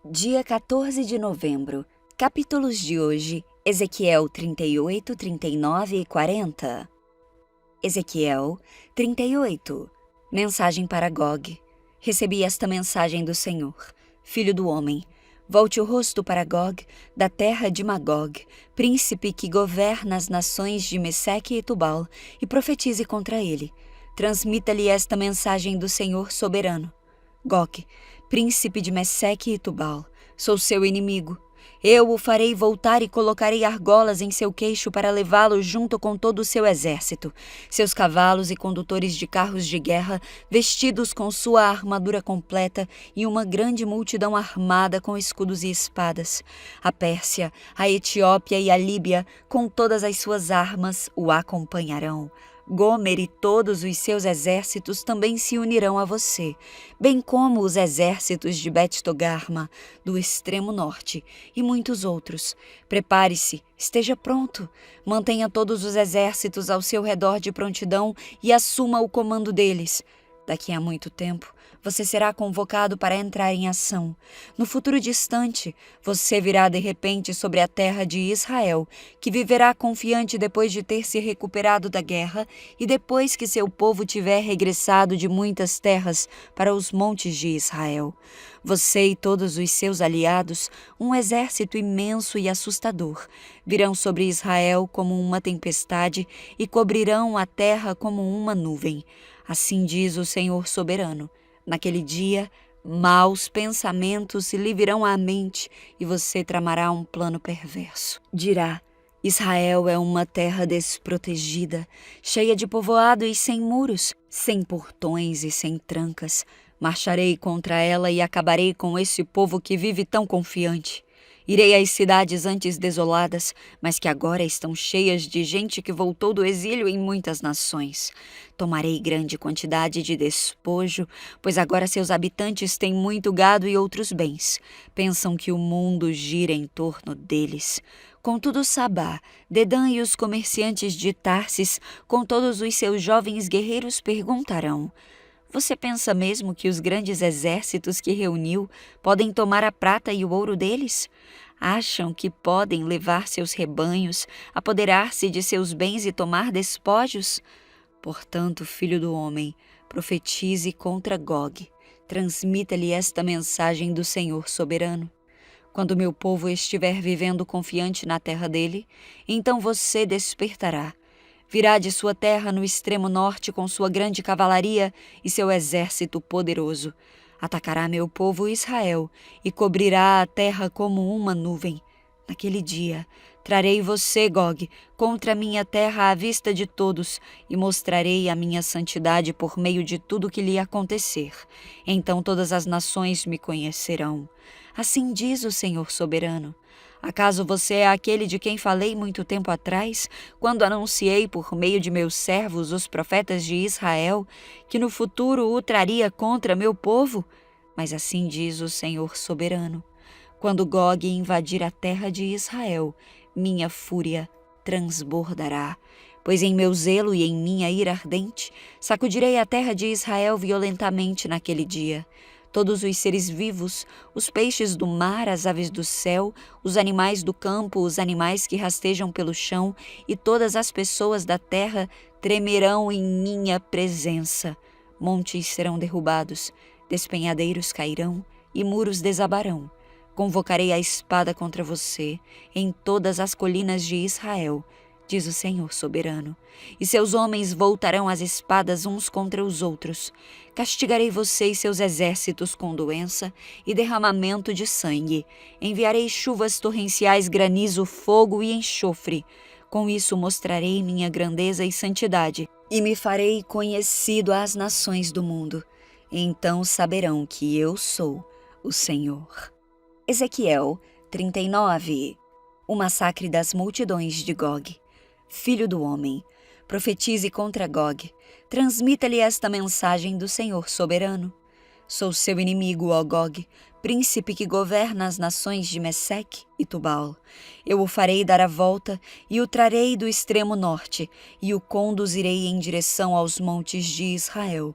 Dia 14 de novembro. Capítulos de hoje: Ezequiel 38, 39 e 40. Ezequiel 38. Mensagem para Gog. Recebi esta mensagem do Senhor. Filho do homem, volte o rosto para Gog, da terra de Magog, príncipe que governa as nações de Meseque e Tubal, e profetize contra ele. Transmita-lhe esta mensagem do Senhor soberano. Gog, príncipe de Meseque e Tubal, sou seu inimigo. Eu o farei voltar e colocarei argolas em seu queixo para levá-lo junto com todo o seu exército, seus cavalos e condutores de carros de guerra, vestidos com sua armadura completa e uma grande multidão armada com escudos e espadas. A Pérsia, a Etiópia e a Líbia, com todas as suas armas, o acompanharão. Gomer e todos os seus exércitos também se unirão a você, bem como os exércitos de Bet-Togarma, do extremo norte, e muitos outros. Prepare-se, esteja pronto, mantenha todos os exércitos ao seu redor de prontidão e assuma o comando deles. Daqui a muito tempo, você será convocado para entrar em ação. No futuro distante, você virá de repente sobre a terra de Israel, que viverá confiante depois de ter se recuperado da guerra e depois que seu povo tiver regressado de muitas terras para os montes de Israel. Você e todos os seus aliados, um exército imenso e assustador, virão sobre Israel como uma tempestade e cobrirão a terra como uma nuvem. Assim diz o Senhor soberano. Naquele dia, maus pensamentos lhe virão à mente e você tramará um plano perverso. Dirá: Israel é uma terra desprotegida, cheia de povoados sem muros, sem portões e sem trancas. Marcharei contra ela e acabarei com esse povo que vive tão confiante. Irei às cidades antes desoladas, mas que agora estão cheias de gente que voltou do exílio em muitas nações. Tomarei grande quantidade de despojo, pois agora seus habitantes têm muito gado e outros bens. Pensam que o mundo gira em torno deles. Contudo, Sabá, Dedã e os comerciantes de Tarsis, com todos os seus jovens guerreiros, perguntarão: você pensa mesmo que os grandes exércitos que reuniu podem tomar a prata e o ouro deles? Acham que podem levar seus rebanhos, apoderar-se de seus bens e tomar despojos? Portanto, filho do homem, profetize contra Gog. Transmita-lhe esta mensagem do Senhor soberano. Quando meu povo estiver vivendo confiante na terra dele, então você despertará. Virá de sua terra no extremo norte com sua grande cavalaria e seu exército poderoso. Atacará meu povo Israel e cobrirá a terra como uma nuvem. Naquele dia, trarei você, Gog, contra a minha terra à vista de todos e mostrarei a minha santidade por meio de tudo que lhe acontecer. Então todas as nações me conhecerão. Assim diz o Senhor soberano. Acaso você é aquele de quem falei muito tempo atrás, quando anunciei por meio de meus servos, os profetas de Israel, que no futuro o traria contra meu povo? Mas assim diz o Senhor soberano. Quando Gog invadir a terra de Israel, minha fúria transbordará. Pois em meu zelo e em minha ira ardente, sacudirei a terra de Israel violentamente naquele dia. Todos os seres vivos, os peixes do mar, as aves do céu, os animais do campo, os animais que rastejam pelo chão e todas as pessoas da terra tremerão em minha presença. Montes serão derrubados, despenhadeiros cairão e muros desabarão. Convocarei a espada contra você em todas as colinas de Israel, diz o Senhor soberano, e seus homens voltarão as espadas uns contra os outros. Castigarei você e seus exércitos com doença e derramamento de sangue. Enviarei chuvas torrenciais, granizo, fogo e enxofre. Com isso mostrarei minha grandeza e santidade, e me farei conhecido às nações do mundo. Então saberão que eu sou o Senhor. Ezequiel 39. O massacre das multidões de Gog. Filho do homem, profetize contra Gog. Transmita-lhe esta mensagem do Senhor soberano. Sou seu inimigo, ó Gog, príncipe que governa as nações de Meseque e Tubal. Eu o farei dar a volta e o trarei do extremo norte e o conduzirei em direção aos montes de Israel.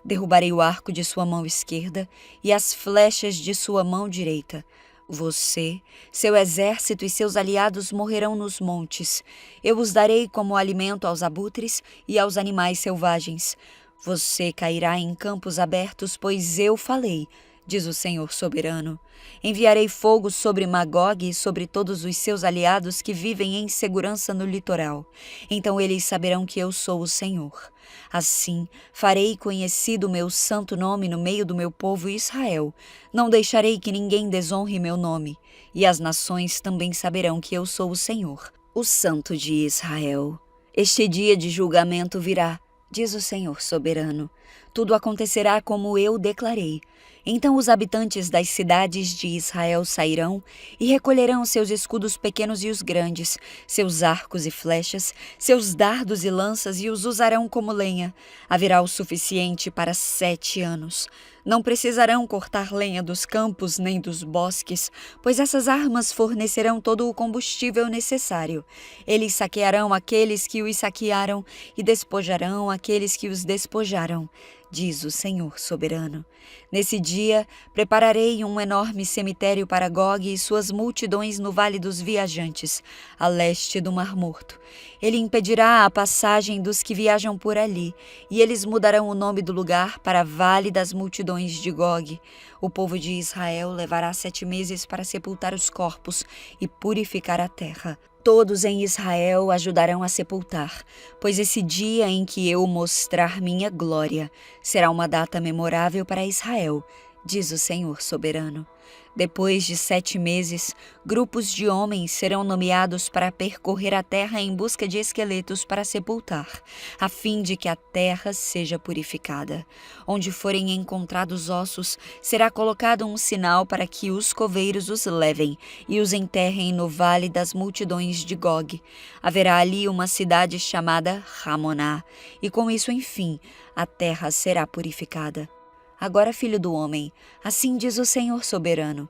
Derrubarei o arco de sua mão esquerda e as flechas de sua mão direita. Você, seu exército e seus aliados morrerão nos montes. Eu os darei como alimento aos abutres e aos animais selvagens. Você cairá em campos abertos, pois eu falei, diz o Senhor soberano. Enviarei fogo sobre Magog e sobre todos os seus aliados que vivem em segurança no litoral. Então eles saberão que eu sou o Senhor. Assim, farei conhecido o meu santo nome no meio do meu povo Israel. Não deixarei que ninguém desonre meu nome. E as nações também saberão que eu sou o Senhor, o Santo de Israel. Este dia de julgamento virá, diz o Senhor soberano. Tudo acontecerá como eu declarei. Então os habitantes das cidades de Israel sairão e recolherão seus escudos pequenos e os grandes, seus arcos e flechas, seus dardos e lanças e os usarão como lenha. Haverá o suficiente para 7 anos. Não precisarão cortar lenha dos campos nem dos bosques, pois essas armas fornecerão todo o combustível necessário. Eles saquearão aqueles que os saquearam e despojarão aqueles que os despojaram, diz o Senhor soberano. Nesse dia, prepararei um enorme cemitério para Gog e suas multidões no Vale dos Viajantes, a leste do Mar Morto. Ele impedirá a passagem dos que viajam por ali, e eles mudarão o nome do lugar para Vale das Multidões de Gog. O povo de Israel levará 7 meses para sepultar os corpos e purificar a terra. Todos em Israel ajudarão a sepultar, pois esse dia em que eu mostrar minha glória será uma data memorável para Israel, diz o Senhor soberano. Depois de 7 meses, grupos de homens serão nomeados para percorrer a terra em busca de esqueletos para sepultar, a fim de que a terra seja purificada. Onde forem encontrados ossos, será colocado um sinal para que os coveiros os levem e os enterrem no Vale das Multidões de Gog. Haverá ali uma cidade chamada Ramoná, e com isso, enfim, a terra será purificada. Agora, filho do homem, assim diz o Senhor soberano,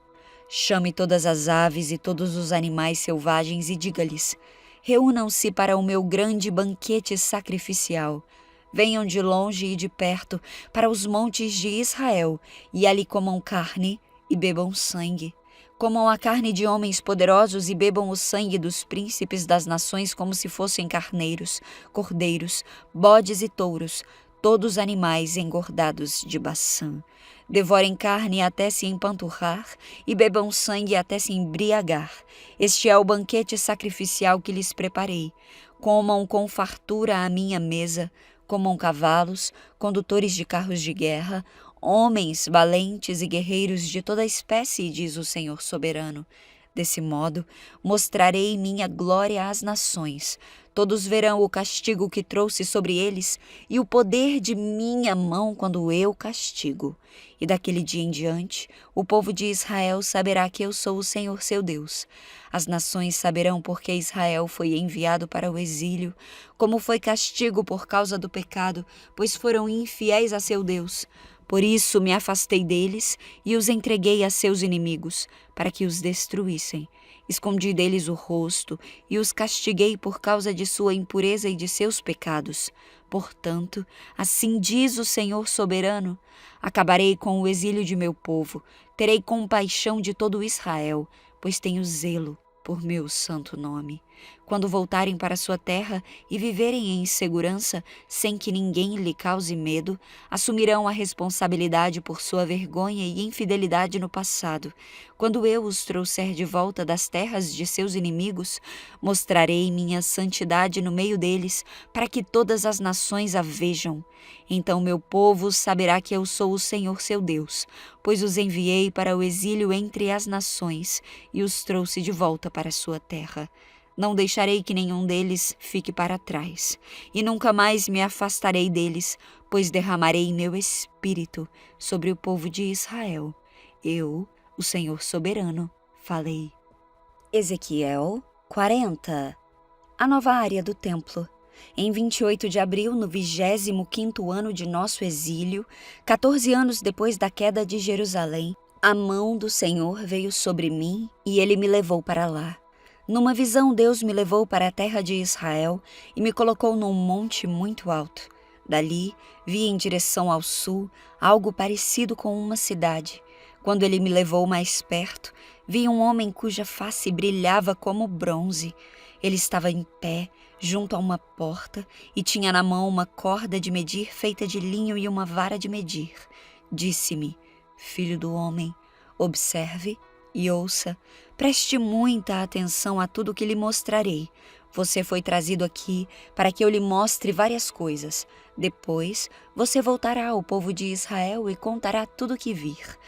chame todas as aves e todos os animais selvagens e diga-lhes, reúnam-se para o meu grande banquete sacrificial. Venham de longe e de perto para os montes de Israel e ali comam carne e bebam sangue. Comam a carne de homens poderosos e bebam o sangue dos príncipes das nações como se fossem carneiros, cordeiros, bodes e touros, todos animais engordados de Baçã. Devorem carne até se empanturrar e bebam sangue até se embriagar. Este é o banquete sacrificial que lhes preparei. Comam com fartura à minha mesa, comam cavalos, condutores de carros de guerra, homens valentes e guerreiros de toda espécie, diz o Senhor soberano. Desse modo, mostrarei minha glória às nações. Todos verão o castigo que trouxe sobre eles e o poder de minha mão quando eu castigo. E daquele dia em diante, o povo de Israel saberá que eu sou o Senhor seu Deus. As nações saberão porque Israel foi enviado para o exílio, como foi castigo por causa do pecado, pois foram infiéis a seu Deus. Por isso me afastei deles e os entreguei a seus inimigos, para que os destruíssem. Escondi deles o rosto e os castiguei por causa de sua impureza e de seus pecados. Portanto, assim diz o Senhor soberano, acabarei com o exílio de meu povo, terei compaixão de todo Israel, pois tenho zelo por meu santo nome. Quando voltarem para sua terra e viverem em segurança, sem que ninguém lhe cause medo, assumirão a responsabilidade por sua vergonha e infidelidade no passado. Quando eu os trouxer de volta das terras de seus inimigos, mostrarei minha santidade no meio deles, para que todas as nações a vejam. Então meu povo saberá que eu sou o Senhor seu Deus, pois os enviei para o exílio entre as nações e os trouxe de volta para sua terra. Não deixarei que nenhum deles fique para trás, e nunca mais me afastarei deles, pois derramarei meu espírito sobre o povo de Israel. Eu, o Senhor soberano, falei. Ezequiel 40. A nova área do templo. Em 28 de abril, no 25º ano de nosso exílio, 14 anos depois da queda de Jerusalém, a mão do Senhor veio sobre mim e ele me levou para lá. Numa visão, Deus me levou para a terra de Israel e me colocou num monte muito alto. Dali, vi em direção ao sul algo parecido com uma cidade. Quando ele me levou mais perto, vi um homem cuja face brilhava como bronze. Ele estava em pé, junto a uma porta, e tinha na mão uma corda de medir feita de linho e uma vara de medir. Disse-me: Filho do homem, observe e ouça. Preste muita atenção a tudo que lhe mostrarei. Você foi trazido aqui para que eu lhe mostre várias coisas. Depois, você voltará ao povo de Israel e contará tudo o que vir.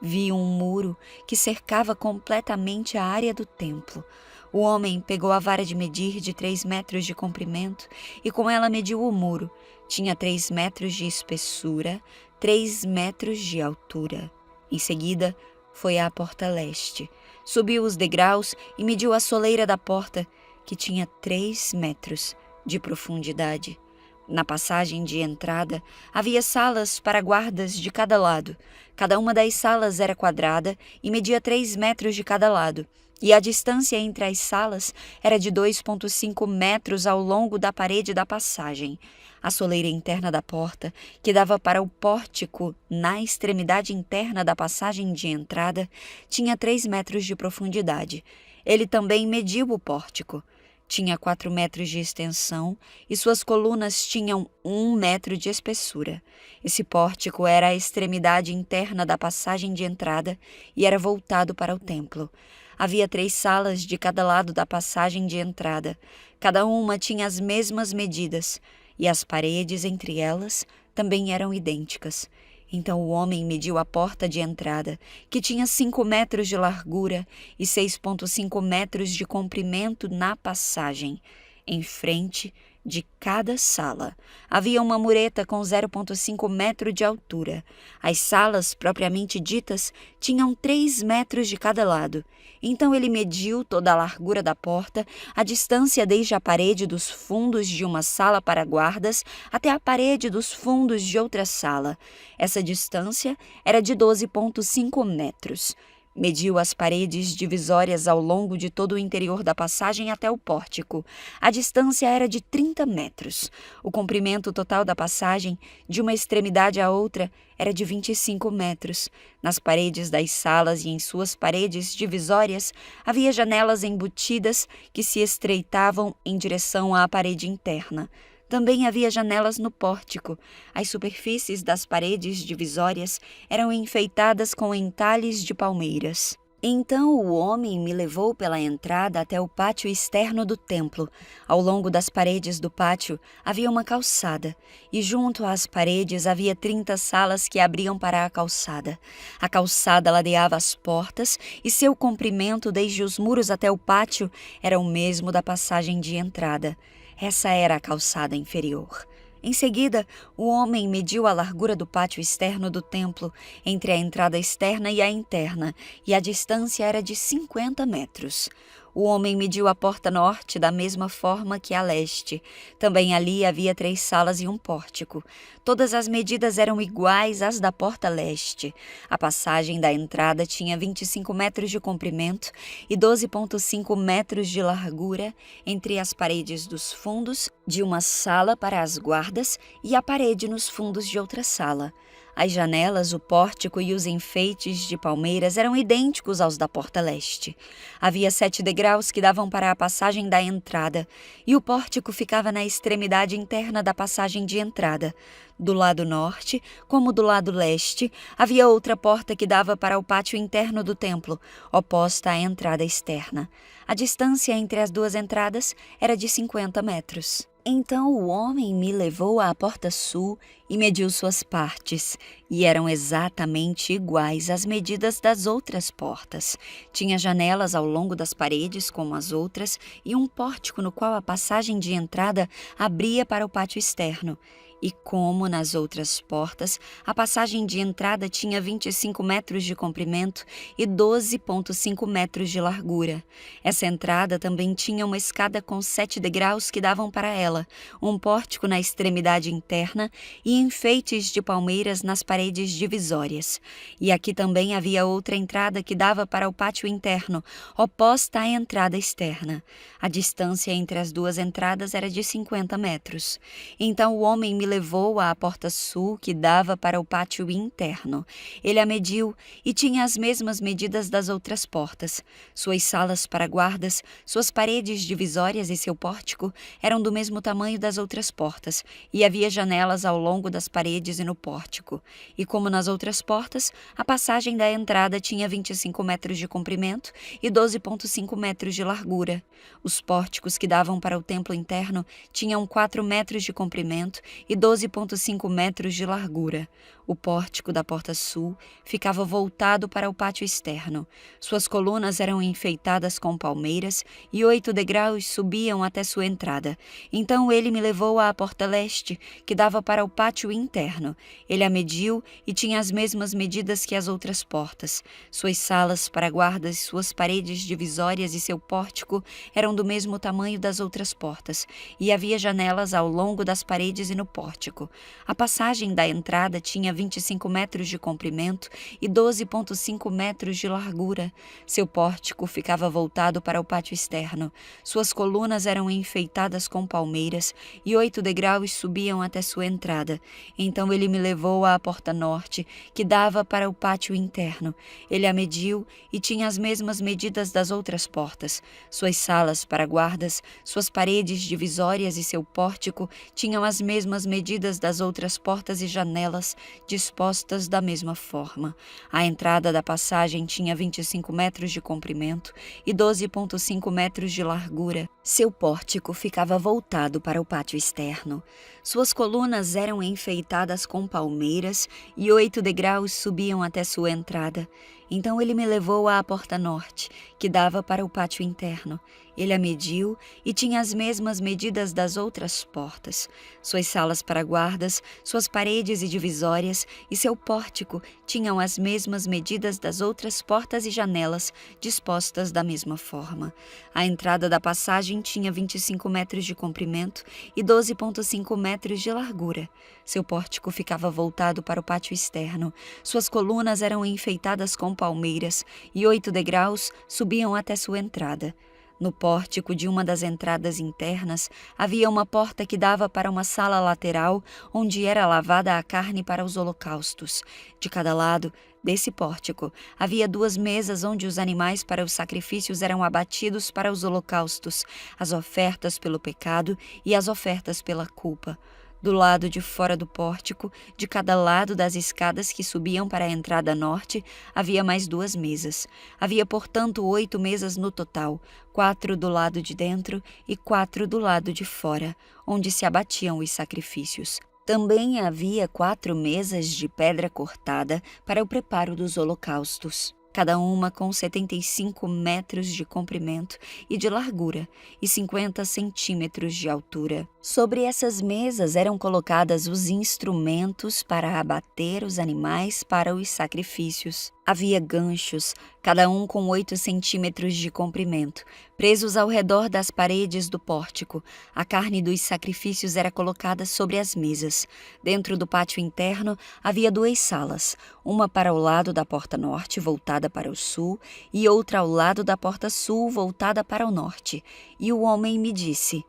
Vi um muro que cercava completamente a área do templo. O homem pegou a vara de medir de 3 metros de comprimento e com ela mediu o muro. Tinha 3 metros de espessura, 3 metros de altura. Em seguida, foi à porta leste. Subiu os degraus e mediu a soleira da porta, que tinha 3 metros de profundidade. Na passagem de entrada, havia salas para guardas de cada lado. Cada uma das salas era quadrada e media 3 metros de cada lado, e a distância entre as salas era de 2,5 metros ao longo da parede da passagem. A soleira interna da porta, que dava para o pórtico na extremidade interna da passagem de entrada, tinha 3 metros de profundidade. Ele também mediu o pórtico. Tinha 4 metros de extensão e suas colunas tinham 1 metro de espessura. Esse pórtico era a extremidade interna da passagem de entrada e era voltado para o templo. Havia 3 salas de cada lado da passagem de entrada. Cada uma tinha as mesmas medidas, e as paredes entre elas também eram idênticas. Então o homem mediu a porta de entrada, que tinha 5 metros de largura e 6,5 metros de comprimento na passagem. Em frente de cada sala havia uma mureta com 0,5 metro de altura. As salas, propriamente ditas, tinham 3 metros de cada lado. Então ele mediu toda a largura da porta, a distância desde a parede dos fundos de uma sala para guardas até a parede dos fundos de outra sala. Essa distância era de 12,5 metros. Mediu as paredes divisórias ao longo de todo o interior da passagem até o pórtico. A distância era de 30 metros. O comprimento total da passagem, de uma extremidade à outra, era de 25 metros. Nas paredes das salas e em suas paredes divisórias, havia janelas embutidas que se estreitavam em direção à parede interna. Também havia janelas no pórtico. As superfícies das paredes divisórias eram enfeitadas com entalhes de palmeiras. Então o homem me levou pela entrada até o pátio externo do templo. Ao longo das paredes do pátio havia uma calçada, e junto às paredes havia 30 salas que abriam para a calçada. A calçada ladeava as portas, e seu comprimento desde os muros até o pátio era o mesmo da passagem de entrada. Essa era a calçada inferior. Em seguida, o homem mediu a largura do pátio externo do templo, entre a entrada externa e a interna, e a distância era de 50 metros. O homem mediu a porta norte da mesma forma que a leste. Também ali havia 3 salas e um pórtico. Todas as medidas eram iguais às da porta leste. A passagem da entrada tinha 25 metros de comprimento e 12,5 metros de largura entre as paredes dos fundos de uma sala para as guardas e a parede nos fundos de outra sala. As janelas, o pórtico e os enfeites de palmeiras eram idênticos aos da porta leste. Havia 7 degraus que davam para a passagem da entrada, e o pórtico ficava na extremidade interna da passagem de entrada. Do lado norte, como do lado leste, havia outra porta que dava para o pátio interno do templo, oposta à entrada externa. A distância entre as 2 entradas era de 50 metros. Então o homem me levou à porta sul e mediu suas partes, e eram exatamente iguais às medidas das outras portas. Tinha janelas ao longo das paredes como as outras e um pórtico no qual a passagem de entrada abria para o pátio externo. E como nas outras portas, a passagem de entrada tinha 25 metros de comprimento e 12,5 metros de largura. Essa entrada também tinha uma escada com 7 degraus que davam para ela, um pórtico na extremidade interna e enfeites de palmeiras nas paredes divisórias. E aqui também havia outra entrada que dava para o pátio interno, oposta à entrada externa. A distância entre as 2 entradas era de 50 metros. Então o homem me levou à porta sul que dava para o pátio interno. Ele a mediu e tinha as mesmas medidas das outras portas. Suas salas para guardas, suas paredes divisórias e seu pórtico eram do mesmo tamanho das outras portas, e havia janelas ao longo das paredes e no pórtico. E como nas outras portas, a passagem da entrada tinha 25 metros de comprimento e 12,5 metros de largura. Os pórticos que davam para o templo interno tinham 4 metros de comprimento e 12,5 metros de largura. O pórtico da porta sul ficava voltado para o pátio externo. Suas colunas eram enfeitadas com palmeiras e 8 degraus subiam até sua entrada. Então ele me levou à porta leste, que dava para o pátio interno. Ele a mediu e tinha as mesmas medidas que as outras portas. Suas salas para guardas, suas paredes divisórias e seu pórtico eram do mesmo tamanho das outras portas, e havia janelas ao longo das paredes e no pórtico. A passagem da entrada tinha 25 metros de comprimento e 12,5 metros de largura. Seu pórtico ficava voltado para o pátio externo. Suas colunas eram enfeitadas com palmeiras e 8 degraus subiam até sua entrada. Então ele me levou à porta norte, que dava para o pátio interno. Ele a mediu e tinha as mesmas medidas das outras portas. Suas salas para guardas, suas paredes divisórias e seu pórtico tinham as mesmas medidas das outras portas e janelas, dispostas da mesma forma. A entrada da passagem tinha 25 metros de comprimento e 12,5 metros de largura. Seu pórtico ficava voltado para o pátio externo. Suas colunas eram enfeitadas com palmeiras e 8 degraus subiam até sua entrada. Então ele me levou à porta norte, que dava para o pátio interno. Ele a mediu e tinha as mesmas medidas das outras portas. Suas salas para guardas, suas paredes e divisórias e seu pórtico tinham as mesmas medidas das outras portas e janelas, dispostas da mesma forma. A entrada da passagem tinha 25 metros de comprimento e 12,5 metros de largura. Seu pórtico ficava voltado para o pátio externo. Suas colunas eram enfeitadas com palmeiras e 8 degraus subiam até sua entrada. No pórtico de uma das entradas internas havia uma porta que dava para uma sala lateral onde era lavada a carne para os holocaustos. De cada lado desse pórtico havia 2 mesas onde os animais para os sacrifícios eram abatidos para os holocaustos, as ofertas pelo pecado e as ofertas pela culpa. Do lado de fora do pórtico, de cada lado das escadas que subiam para a entrada norte, havia mais 2 mesas. Havia, portanto, 8 mesas no total, 4 do lado de dentro e 4 do lado de fora, onde se abatiam os sacrifícios. Também havia 4 mesas de pedra cortada para o preparo dos holocaustos, cada uma com 75 metros de comprimento e de largura e 50 centímetros de altura. Sobre essas mesas eram colocados os instrumentos para abater os animais para os sacrifícios. Havia ganchos, cada um com 8 centímetros de comprimento, presos ao redor das paredes do pórtico. A carne dos sacrifícios era colocada sobre as mesas. Dentro do pátio interno havia 2 salas, uma para o lado da porta norte, voltada para o sul, e outra ao lado da porta sul, voltada para o norte. E o homem me disse: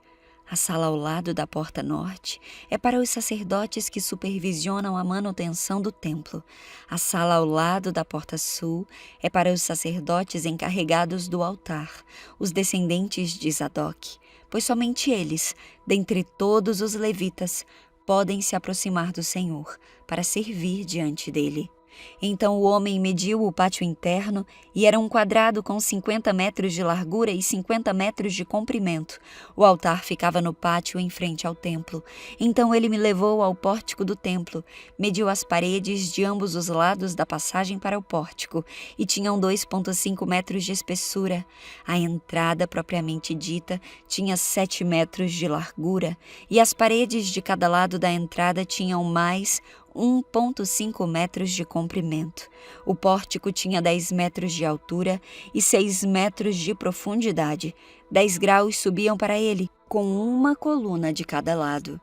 a sala ao lado da porta norte é para os sacerdotes que supervisionam a manutenção do templo. A sala ao lado da porta sul é para os sacerdotes encarregados do altar, os descendentes de Zadok, pois somente eles, dentre todos os levitas, podem se aproximar do Senhor para servir diante dele. Então o homem mediu o pátio interno e era um quadrado com 50 metros de largura e 50 metros de comprimento. O altar ficava no pátio em frente ao templo. Então ele me levou ao pórtico do templo, mediu as paredes de ambos os lados da passagem para o pórtico e tinham 2,5 metros de espessura. A entrada propriamente dita tinha 7 metros de largura e as paredes de cada lado da entrada tinham mais 1,5 metros de comprimento. O pórtico tinha 10 metros de altura e 6 metros de profundidade. 10 graus subiam para ele, com uma coluna de cada lado.